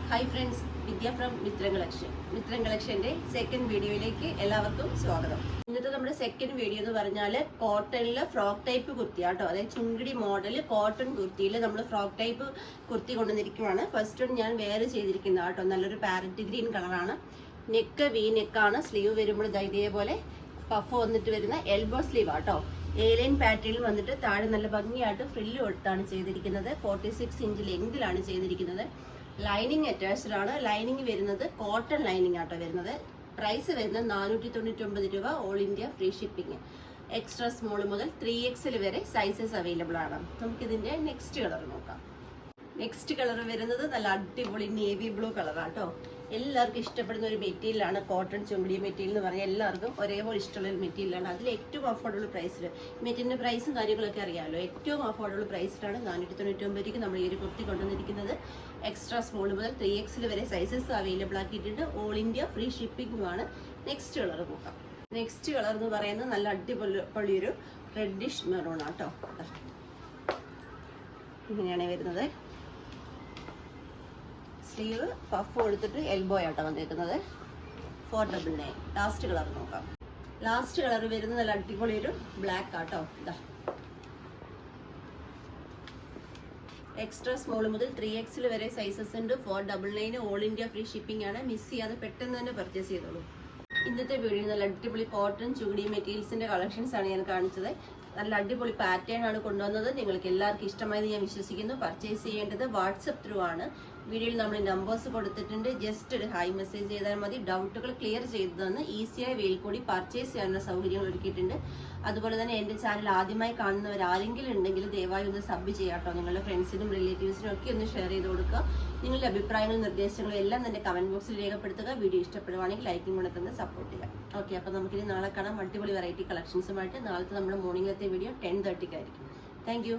Hi friends, Vidya from Mitran Collection. Mitran Collectionന്റെ second വീഡിയോയിലേക്ക് എല്ലാവർക്കും സ്വാഗതം. ഇന്നത്തെ നമ്മുടെ സെക്കൻഡ് വീഡിയോ എന്ന് പറഞ്ഞാൽ കോട്ടണിലെ ഫ്രോക്ക് ടൈപ്പ് കുർത്തിയാട്ടോ. അതായത് ചുങ്കിടി മോഡൽ കോട്ടൺ കുർത്തിയിൽ നമ്മൾ ഫ്രോക്ക് ടൈപ്പ് കുർത്തി കൊണ്ടുവന്നിരിക്കുകയാണ്. ഫസ്റ്റ് ഞാൻ വെയർ ചെയ്തിരിക്കുന്ന കേട്ടോ, നല്ലൊരു പാരറ്റ് ഗ്രീൻ കളറാണ്. നെക്ക് വി നെക്കാണ്. സ്ലീവ് വരുമ്പോൾ ഇതേപോലെ പഫ് വന്നിട്ട് വരുന്ന എൽബോ സ്ലീവ് ആട്ടോ. ഏലൈൻ പാറ്റേണിൽ വന്നിട്ട് താഴെ നല്ല ഭംഗിയായിട്ട് ഫ്രില്ല് കൊടുത്താണ് ചെയ്തിരിക്കുന്നത്. 46 ഇഞ്ച് ലെങ്തിലാണ് ചെയ്തിരിക്കുന്നത്. ലൈനിങ് അറ്റാച്ച്ഡ് ആണ്. ലൈനിങ് വരുന്നത് കോട്ടൺ ലൈനിങ് ആട്ടോ വരുന്നത്. പ്രൈസ് വരുന്നത് 499 രൂപ. All India free shipping. Extra small മുതൽ 3XL വരെ സൈസസ് അവൈലബിൾ ആണ്. നമുക്കിതിന്റെ നെക്സ്റ്റ് കളർ നോക്കാം. നെക്സ്റ്റ് കളർ വരുന്നത് നല്ല അടിപൊളി നേവി ബ്ലൂ കളറാട്ടോ. എല്ലാവർക്കും ഇഷ്ടപ്പെടുന്ന ഒരു മെറ്റീരിയലാണ് കോട്ടൺ ചുങ്കിടി മെറ്റീരിയൽ എന്ന് പറഞ്ഞാൽ എല്ലാവർക്കും ഒരേപോലെ ഇഷ്ടമുള്ള ഒരു മെറ്റീരിയലാണ്. അതിൽ ഏറ്റവും അഫോർഡബിൾ പ്രൈസിൽ മെറ്റീരിയലിന്റെ പ്രൈസും കാര്യങ്ങളൊക്കെ അറിയാമല്ലോ. ഏറ്റവും അഫോർഡബിൾ പ്രൈസിലാണ് 499 നമ്മൾ ഈ ഒരു കുർത്തി കൊണ്ടുവന്നിരിക്കുന്നത്. എക്സ്ട്രാ സ്മോൾ മുതൽ 3XL വരെ സൈസസ് അവൈലബിൾ ആക്കിയിട്ടുണ്ട്. ഓൾ ഇന്ത്യ ഫ്രീ ഷിപ്പിംഗുമാണ്. നെക്സ്റ്റ് കളർ നോക്കാം. നെക്സ്റ്റ് കളർ എന്ന് പറയുന്നത് നല്ല അടിപൊളിയൊരു റെഡിഷ് മെറൂൺ ആട്ടോ. ഇങ്ങനെയാണ് വരുന്നത്. സ്ലീവ് പഫ് കൊടുത്തിട്ട് എൽബോ ആട്ടോ വന്നിരിക്കുന്നത്. 499. ലാസ്റ്റ് കളർ നോക്കാം. ലാസ്റ്റ് കളർ വരുന്നത് നല്ല അടിപൊളി ഒരു ബ്ലാക്ക് ആട്ടോ. എക്സ്ട്രാ സ്മോൾ മുതൽ 3XL വരെ സൈസസ് ഉണ്ട്. 499. ഓൾ ഇന്ത്യ ഫ്രീ ഷിപ്പിംഗ് ആണ്. മിസ് ചെയ്യാതെ പെട്ടെന്ന് തന്നെ പർച്ചേസ് ചെയ്തോളൂ. ഇന്നത്തെ വീഡിയോ നല്ല അടിപൊളി കോട്ടൺ ചുങ്കിടി മെറ്റീരിയൽസിന്റെ കളക്ഷൻസ് ആണ് ഞാൻ കാണിച്ചത്. നല്ല അടിപൊളി പാറ്റേൺ ആണ് കൊണ്ടുവന്നത്. നിങ്ങൾക്ക് എല്ലാവർക്കും ഇഷ്ടമായെന്ന് ഞാൻ വിശ്വസിക്കുന്നു. പർച്ചേസ് ചെയ്യേണ്ടത് വാട്സപ്പ് ത്രൂ ആണ്. വീഡിയോയിൽ നമ്മൾ നമ്പേഴ്സ് കൊടുത്തിട്ടുണ്ട്. ജസ്റ്റ് ഒരു ഹായ് മെസ്സേജ് ചെയ്താൽ മതി. ഡൗട്ടുകൾ ക്ലിയർ ചെയ്തു തന്ന് ഈസിയായ വേയിൽ കൂടി പർച്ചേസ് ചെയ്യാനുള്ള സൗകര്യങ്ങൾ ഒരുക്കിയിട്ടുണ്ട്. അതുപോലെ തന്നെ എൻ്റെ ചാനൽ ആദ്യമായി കാണുന്നവർ ആരെങ്കിലും ഉണ്ടെങ്കിൽ ദയവായി ഒന്ന് സബ് ചെയ്യാട്ടോ. നിങ്ങളുടെ ഫ്രണ്ട്സിനും റിലേറ്റീവ്സിനും ഒക്കെ ഒന്ന് ഷെയർ ചെയ്ത് കൊടുക്കുക. നിങ്ങളുടെ അഭിപ്രായങ്ങളും നിർദ്ദേശങ്ങളും എല്ലാം തന്നെ കമന്റ് ബോക്സിൽ രേഖപ്പെടുത്തുക. വീഡിയോ ഇഷ്ടപ്പെടുവാണെങ്കിൽ ലൈക്കും കൂടെ തന്നെ സപ്പോർട്ട് ചെയ്യുക. ഓക്കെ, അപ്പോൾ നമുക്കിനി നാളെ കാണാം അടിപൊളി വെറൈറ്റി കളക്ഷൻസുമായിട്ട്. നാളത്തെ നമ്മുടെ മോർണിംഗിലത്തെ വീഡിയോ 10:30 ആയിരിക്കും. താങ്ക്